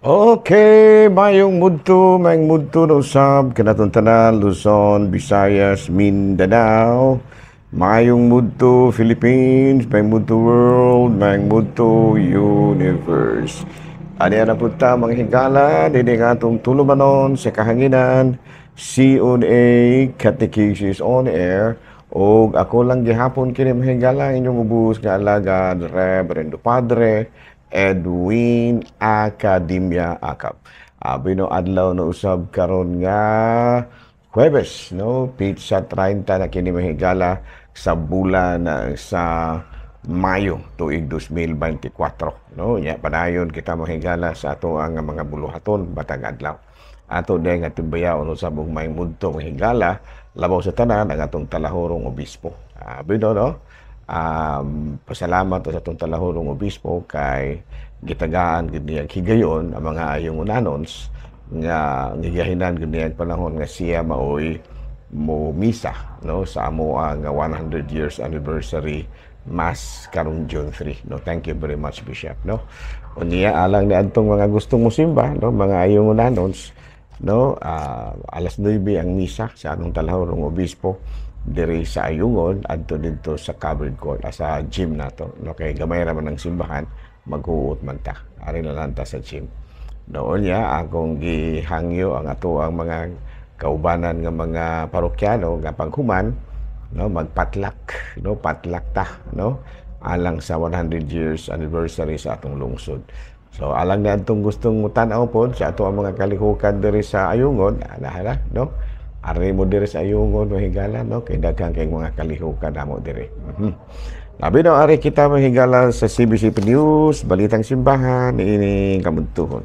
Okay, mayong mudto no usab kanatong tanan Luzon, Visayas, Mindanao. Mayong mudto Philippines, mayong mudto world, mayong mudto universe. Ani na punta mga higala, dili nga atong tulumanon sa kahanginan, CONA Catechesis on Air, o ako lang gihapon kini mga higala inyong ubus nga alagad, Reverendo Padre, Edwin Academia Akap. Abi no adlaw no usab karon nga Huwebes, no? Pizza 30 na kini mahigala sa bulan sa Mayo tuig 2024, no? Nya padayon kita mahigala sa ato ang mga buluhaton batag adlaw. Ato day nga timbayaon usab og may mudto mahigala labaw sa tanan ang atong talahorong obispo. Abi no? Pasalamat sa itong talahurong obispo kay gitagaan gid niya higayon ang mga ayong unanons nga gigahinan gid niya panahon nga siya maoy mo misa no sa amo ang 100 years anniversary mass karon June 3, no. Thank you very much, Bishop, no. Unya alang ni adtong mga gustong mosimba, no, mga ayong unanons, no, alas 9 ang misa sa atong talahurong obispo diri sa Ayungon adto dito sa covered court sa gym nato, no, kay gamay ra man ang simbahan, maghuot man ta ari na lang ta sa gym. Noon niya akong gihangyo ang ato ang mga kaubanan nga mga parokyano nga paghuman, no, magpatlak, no, patlak ta, no, alang sa 100 years anniversary sa atong lungsod. So alang na atong gustong mutan-aw pod sa ato ang mga kalihukan diri sa Ayungon, anahala, no. Ari mo diri sa Ayungon mahigala, no, kay daghang kay mga kalihukan amo diri. Labi no ari kita mahigala sa CBC News, balitang simbahan ini kamuntuhon.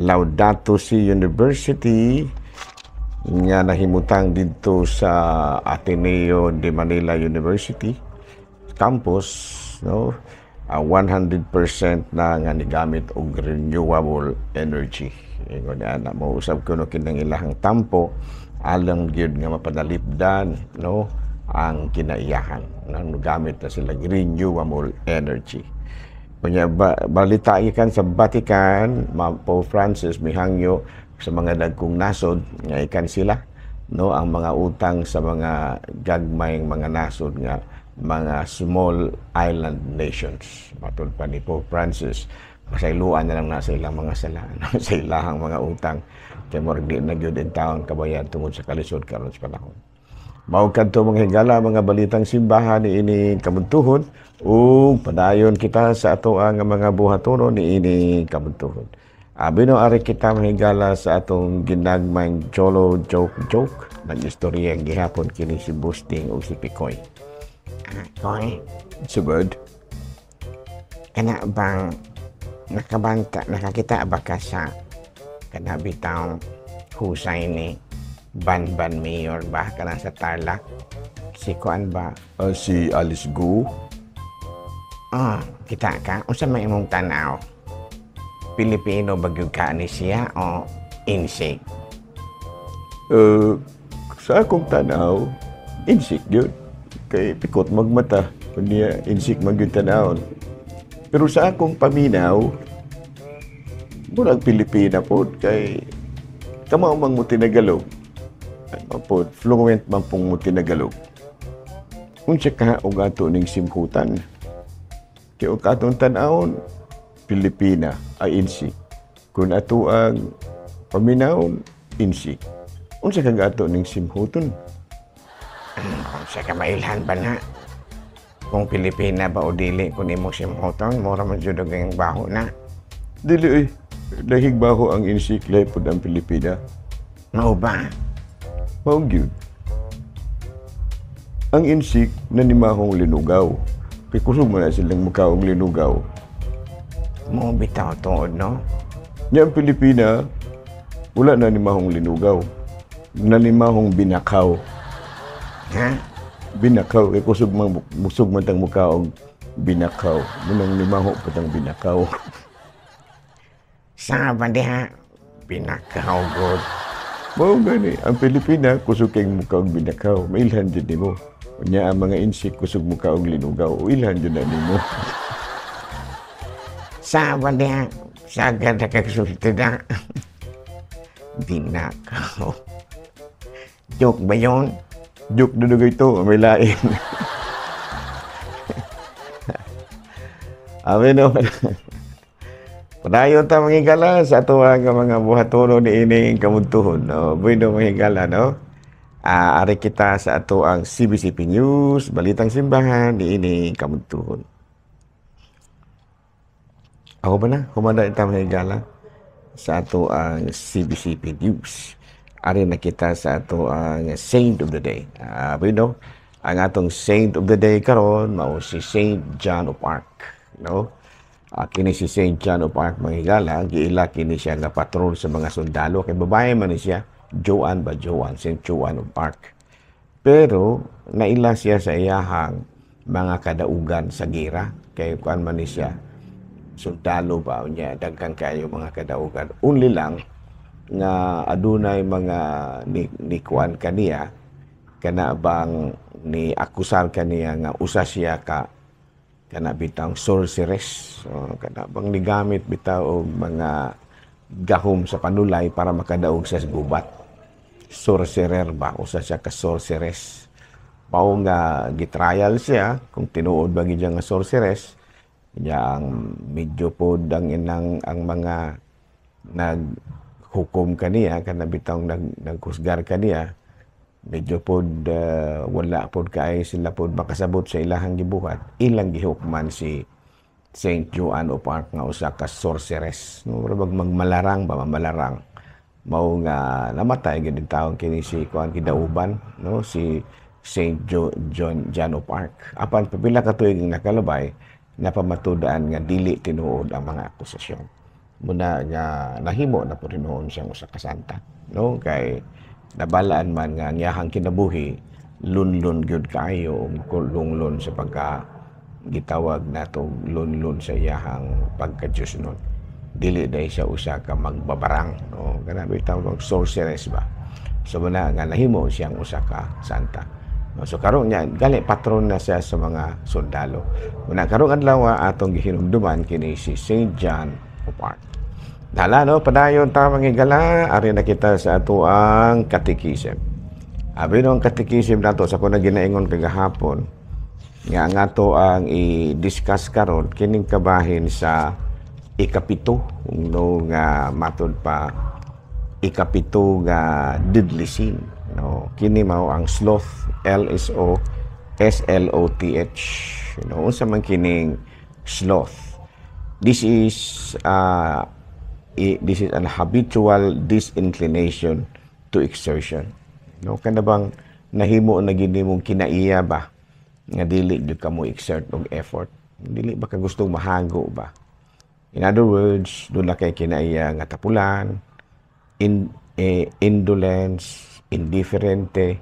Laudato Si University nga nahimutang dito sa Ateneo de Manila University campus, no, 100% na nga nigamit og renewable energy. Ingon na mausab ko no kinang ilahang tampo alang gyud nga mapadalipdan, no, ang kinaiyahan nang gamit na sila renewable energy. Kunya balita ikan sa Vatican, Pope Francis mihangyo sa mga dagkong nasod nga ikan sila, no, ang mga utang sa mga gagmayng mga nasod nga mga small island nations. Matud pa ni Pope Francis, masayluan na lang na sa ilang mga sala, no, sa ilahang mga utang kay murag di na gyud in taon kabayan tungod sa kalisod karon sa panahon. Mao kadto mga higala mga balitang simbahan niini kamuntuhon ug padayon kita sa ato ang mga buhatonon niini kamuntuhon. Abi no ari kita mahigala sa atong ginagmayng cholo joke nag-istorya ang gihapon kini si Busting o si Picoy. Koy, subod. Kana bang nakakita ba ka sa kanabitang husay ni Banban Mayor ba kana sa Tarlac? Si Kuan ba? Si Alice Gu. Kita ka? Unsa may imong tanaw? Pilipino ba gyud ka ni siya o insik? Sa akong tanaw, insik gyud. Kay pikot magmata, kunya insik man gyud tanawon. Pero sa akong paminaw, murag Pilipina po kay tama mang mo tinagalog. Po, fluent man pong mo tinagalog. Unsa ka og ato ning simhutan. Kay og atong tan-awon Pilipina ay insik. Kun ato ang paminawon insik. Unsa ka ato ning simhuton? Unsa ka mailhan ba na? Kung Pilipina ba o dili kun imong simhuton, mura man jud ang baho na. Dili dahig baho ang insik lepod ang Pilipina. Mao ba? Mao gyud. Ang insik nanimahong linugaw. Kay kusog man na silang mukaong linugaw. Mo bitaw tuod, no? Nya ang Pilipina wala na nimahong linugaw. Nanimahong binakaw. Ha? Binakaw kay kusog man tang mukaong binakaw. Munang limaho patang binakaw. Sa ba diha? Binakaw god. Mao gani ang Pilipina kusog kay mukaong binakaw. Mailhan jud nimo. Unya ang mga insik kusog mukaong linugaw. Ilhan jud na nimo. Sa ba diha? Sagad na kagsulti na. Di na ako. Joke ba yun? Joke na nagay ito, may lain. Amin no. Padayon ta manghigala sa ato ang mga buhatono ni ining kamuntuhon. No? Bueno manghigala, no? Ari kita sa ato ang CBCP News, Balitang Simbahan ni ining kamuntuhon. Ako ba na? Humanda ita manghigala sa ato ang CBCP News. Ari na kita sa ato ang Saint of the Day. Bueno, ang atong Saint of the Day karon mao si Saint John of Arc, no? Kini si Saint John of Arc manghigala, giila kini siya nga patron sa mga sundalo kay babae man ni siya, Joan, Saint Joan of Arc. Pero naila siya sa iyahang mga kadaugan sa gera kay kuan man ni siya sundalo ba niya daghan kayo mga kadaugan. Only lang nga adunay mga ni kuan kaniya kana bang ni akusar kaniya nga usa siya ka kana bitang sorceress, kana bang nigamit bitaw og mga gahom sa panulay para makadaog sa gubat. Sorcerer ba, usa siya ka sorceress. Mao nga gitrial siya kung tinuod ba gid nga sorceress. Yang medyo pod ang inang ang mga naghukom kaniya kana bitang naghusgar kaniya. Medyo pod wala pod kay sila pod makasabot sa ilahang gibuhat. Ilang gihukman si Saint Joan of Arc nga usa ka sorceress. No, magmalarang ba mamalarang. Mao nga namatay gid taon kini si kuan kidauban, no, si Saint John of Arc. Apan pipila ka tuig nakalabay napamatud-an nga dili tinuod ang mga akusasyon. Muna nga nahimo na po rin noon siyang usa ka santa, no, kay nabalaan man nga ngayahang kinabuhi lunlon gyud kaayo lunlon sa pagka gitawag natong lunlon sa iyahang pagka-Diyos nun. Dili dahil siya usa ka magbabarang, no, grabe tawag sorceress ba. So muna nga nahimo siyang usa ka santa. No, so karon niya gali patron na siya sa mga sundalo. Muna karong adlaw atong gihinumduman kini si Saint John of Arc. Dala no, padayon ta manghigala, ari na kita sa ato ang katekism. Abi no ang katekism nato sa kuna ginaingon kagahapon nga ang ato ang i-discuss karon kining kabahin sa ikapito no nga matud pa ikapito nga deadly sin, no, kini mao ang sloth, sloth, no, unsa man kining sloth. This is an habitual disinclination to exertion. No, kana bang nahimo na gid nimong kinaiya ba nga dili jud ka mo exert og effort, dili ba ka gustong mahago ba? In other words, doon na kay kinaiya nga tapulan, indolence, indifferente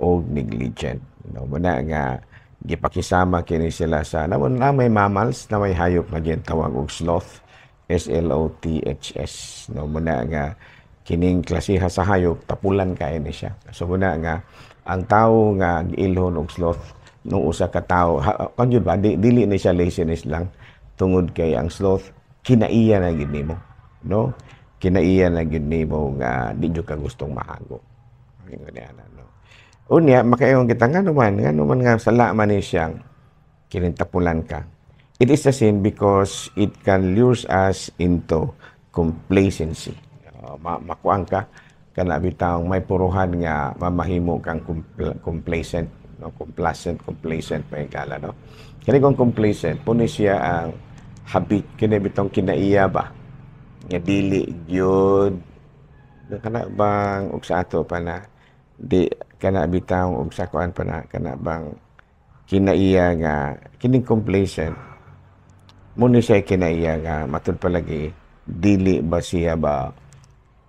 o negligent. No, muna nga gipakisama kini sila sa na may mammals na may hayop nga gintawag og sloth, sloths. No, muna nga kining klasiha sa hayop tapulan kay ni siya. So muna nga ang tawo nga giilhon og sloth nung usa ka tawo kanjud ba dili ni siya laziness lang tungod kay ang sloth kinaiya na gid nimo, no, kinaiya na gid nimo nga di jud ka gustong mahago. Ingon niya no. Unya makaingon kita nga naman nga sala man ni siyang kinintapulan ka. It is a sin because it can lure us into complacency. Makuang ka kana bitaw may puruhan nga mamahimo kang complacent, no, complacent pa kala, no. Kani kung complacent puno siya ang habit kini bitong kinaiya ba nga dili gyud kana bang og sa ato pa na di kana bitaw og sa kuan pa na kana bang kinaiya nga kining complacent mo ni siya kinaiya nga matud palagi dili ba siya ba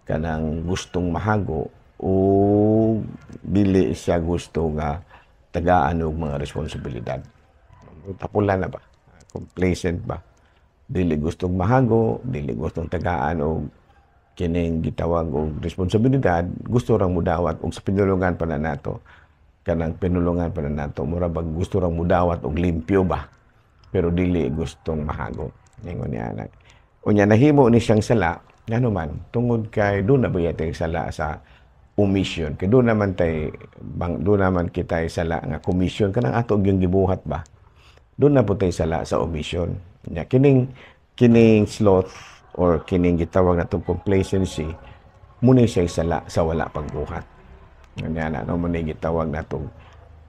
kanang gustong mahago o dili siya gusto nga tagaan og mga responsibilidad. Tapulan na ba, complacent ba, dili gustong mahago, dili gustong tagaan og kining gitawag og responsibilidad, gusto rang mudawat og sa pinulungan pa na nato kanang pinulungan pa na nato mura bag gusto rang mudawat og limpyo ba pero dili gustong mahago. Ingon niya Unya nahimo ni siyang sala, ngano man tungod kay doon na ba yatay sala sa omission. Kay doon naman doon naman kita sala nga commission kanang ato yung gibuhat ba. Doon na po tayo sala sa omission. Nya kining sloth or kining gitawag natong complacency muna siya sala sa wala pagbuhat. Ganyan na, no? Muna gitawag natong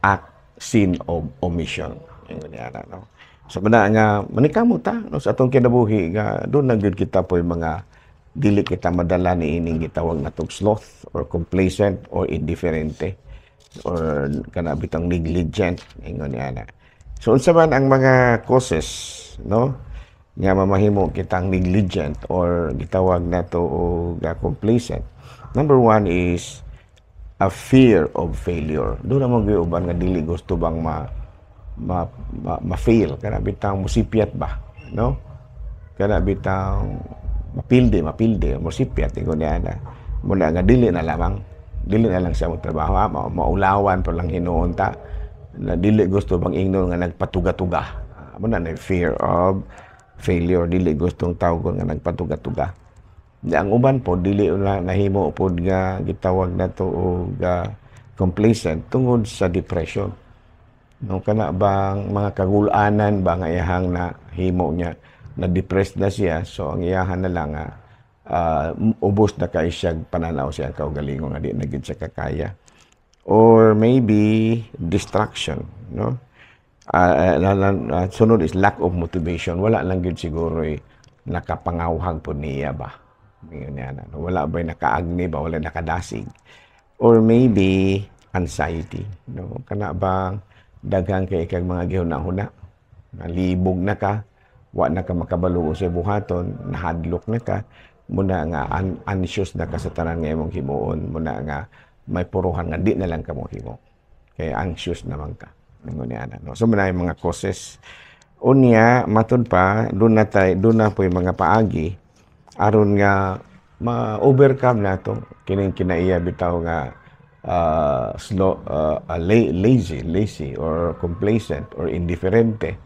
act, sin of omission. Ganyan na, no? So, muna nga, manikamo ta, no? Sa atong kinabuhi, nga, doon na gyud kita po yung mga dili kita madala ni ining gitawag natong sloth or complacent or indifferente or kanabitang negligent. Ganyan na. So, unsa man ang mga causes, no? Nga mamahimo kitang negligent or gitawag nato og complacent. Number one is a fear of failure. Doon naman uban nga dili gusto bang ma-fail kana bitang musipyat ba, no? Kana bitang mapilde musipyat ingon niya na muna nga dili na lang siya magtrabaho, maulawan pa lang hinuon ta na dili gusto bang ingnon nga nagpatuga-tuga. Muna na fear of failure, dili gustong tawgon nga nagpatuga-tuga. Ang uban po dili na nahimo pod nga gitawag nato og complacent tungod sa depression. No kana bang mga kagulanan ba nga iyahang na himo niya na depressed na siya, so ang iyahan na lang ubos na kay siya pananaw siya kaugalingon nga di na gid siya kakaya. Or maybe distraction, no? Sunod is lack of motivation. Wala lang yun siguro nakapangawhag po niya ba. Wala ba nakaagni ba, wala nakadasig. Or maybe anxiety. No? Kana bang daghang kay kag mga gihuna-huna. Nalibog na ka, wa na ka makabalo sa buhaton, nahadlok na ka, muna nga anxious na ka sa tanan nga imong himuon, muna nga may puruhan nga di na lang ka mo himo. Kaya anxious naman ka. No? So, muna yung mga causes. Unya, matod pa, doon na po yung mga paagi, aron nga, ma-overcome na to. Kinaiya bitaw nga, lazy, or complacent, or indifferente,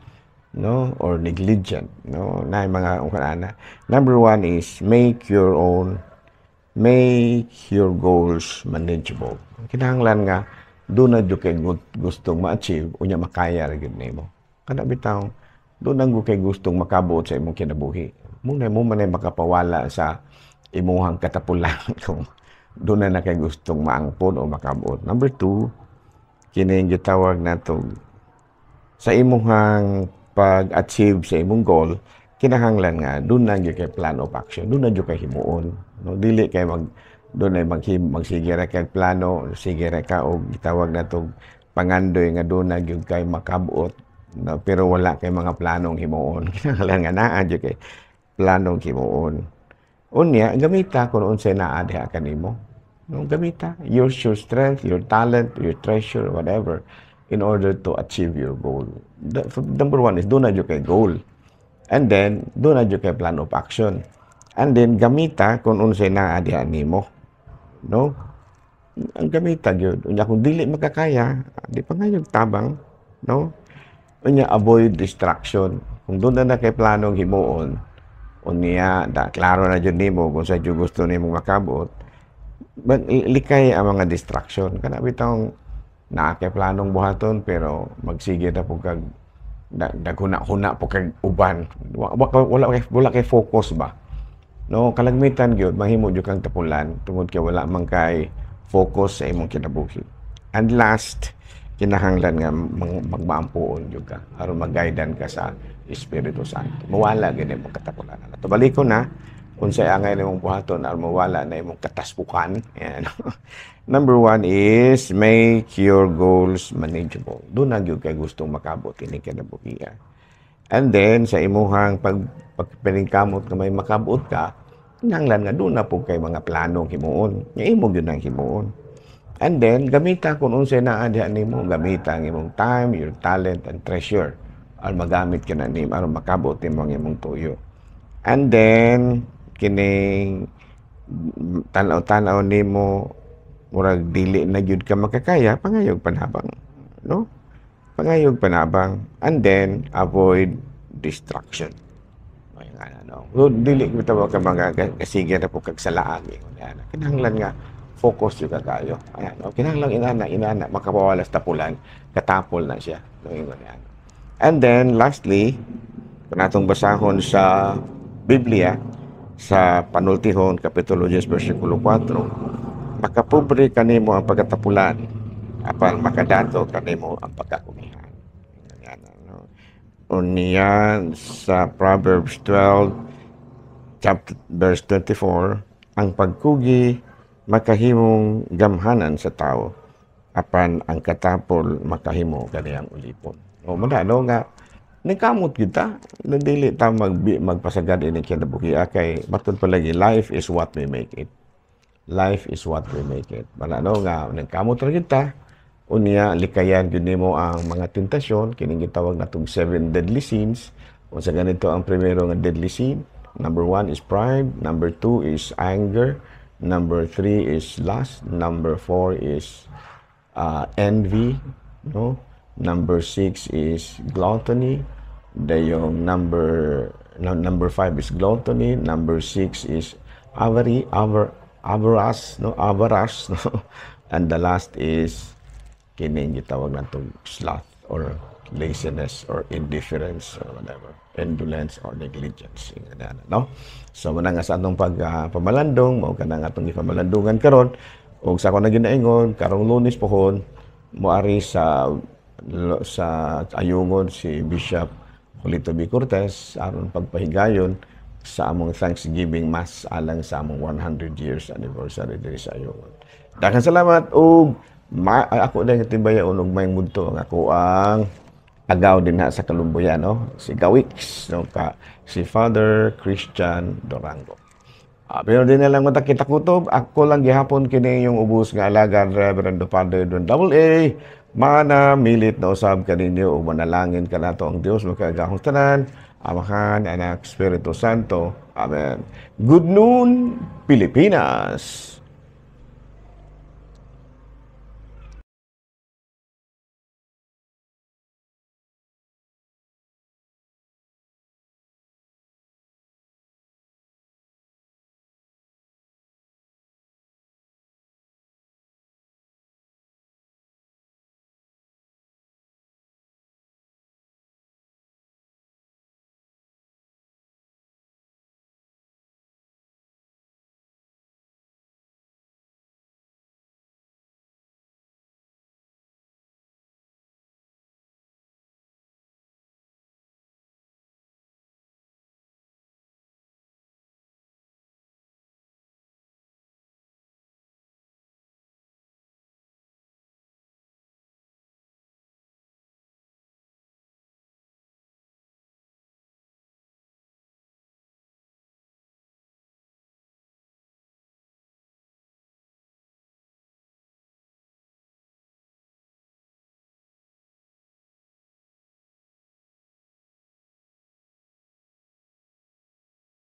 no? Or negligent, no? Na yung mga ukanana. Number one is, make your goals manageable. Kinahanglan nga, doon na kay gustong ma-achieve unya makaya ra gyud nimo. Kada bitaw doon na kay gustong makabuot sa imong kinabuhi. Muna mo man makapawala sa imong katapulan kung doon na kay gustong maangpon o makabuot. Number two, kini gitawag nato sa imong pag-achieve sa imong goal, kinahanglan nga doon na kay plan of action, doon na kay himuon. No, dili kay doon ay magsigera kay plano, sigera ka o gitawag na itong pangandoy nga doon na yung kay makabuot, no? Pero wala kay mga planong himuon. Kinahanglan nga naa dyan kay planong himuon. Unya, gamita kung unsay naa diha kanimo. No, gamita, use your strength, your talent, your treasure, whatever, in order to achieve your goal. Number one is doon na dyan kay goal. And then, doon na dyan kay plan of action. And then, gamita kung unsay naa diha nimo. No? Ang gamitan yun. Unya kung dili makakaya, di pa nga yung tabang. No? Unya avoid distraction. Kung doon na kay planong himuon, unya, klaro na dyan nimo kung sa dyan gusto nimo makabot, likay ang mga distraction. Kana bitang kay planong buhaton, pero magsige na po kag daghuna-huna po kag uban. Wala kay focus ba? No, kalagmitan gyud mahimo jud kang tapulan tungod kay wala man kay focus sa imong kinabuhi. And last, kinahanglan nga magmaampuon jud ka aron mag-guidean ka sa Espiritu Santo. Mawala gid imong katapulan. Ato baliko na unsay angay nimong buhaton aron mawala na imong kataspukan. Ayan. Number one is make your goals manageable. Doon na gyud kay gustong makabot kini kinabuhi. And then, sa imuhang pagpiningkamot na may makabuot ka, nanglan nga doon na po kay mga planong himuon. Nga imo yun ang himuon. And then, gamita kung unsay naa diha nimo, gamita ang imong time, your talent, and treasure. Aron magamit ka na nimo, aron makabuot nimo ang imong tuyo. And then, kining tanaw-tanaw nimo, murag dili na gyud ka makakaya, pangayog panhabang. No? Pangayog panabang, and then avoid distraction. yung ano. So, dili ko tawag ka mga kasige na po kagsalaan. Kinahanglan nga, focus yung kagayo. Ayan, no? Kinahanglan inana, makapawalas tapulan, katapol na siya. No, yan. And then, lastly, kung natong basahon sa Biblia, sa Panultihon, Kapitulo 10, versikulo 4, makapobre kanimo ang pagkatapulan, apan makadato kanimo ang pagkakumihan. Yan, ano. Uniyan sa Proverbs 12, chapter, verse 24, ang pagkugi makahimong gamhanan sa tao, apan ang katapol makahimo kaniyang ulipon. O muna, no nga, nagkamot kita, nandili ta magpasagad ini kinabuhi kay matun palagi, life is what we make it. Life is what we make it. Muna, no nga, nagkamot ra kita, unya likayan gyud nimo ang mga tentasyon, kining gitawag natong 7 deadly sins. O sa ganito ang primero nga deadly sin. Number 1 is pride, number 2 is anger, number 3 is lust, number 4 is envy, no? Number 6 is gluttony. Yung number 5 is gluttony. Number 6 is avarice, no? And the last is kining gitawag natong sloth or laziness or indifference or whatever, indolence or negligence, no? So muna nga sa atong pamalandong, mao kana nga atong ipamalandungan karon, ug sa ako na ginaingon karong Lunes pohon moari sa ayungon si Bishop Julito B. Cortez aron pagpahigayon sa among Thanksgiving Mass alang sa among 100 years anniversary diri sa ayungon. Daghang salamat ug ako din tibayaon og may mudto ang ako ang agaw din na sa Kalumbuyan, no? Si Gawix, no? Si Father Christian Dorango. Pero din na lang matakita kutob, ako lang gihapon kini yung ubos nga alagan Reverend Father Don AA, mana milit na usab kaninyo ug manalangin ka nato ang Dios makagahong tanan, Amahan, Anak, Espiritu Santo. Amen. Good noon, Pilipinas.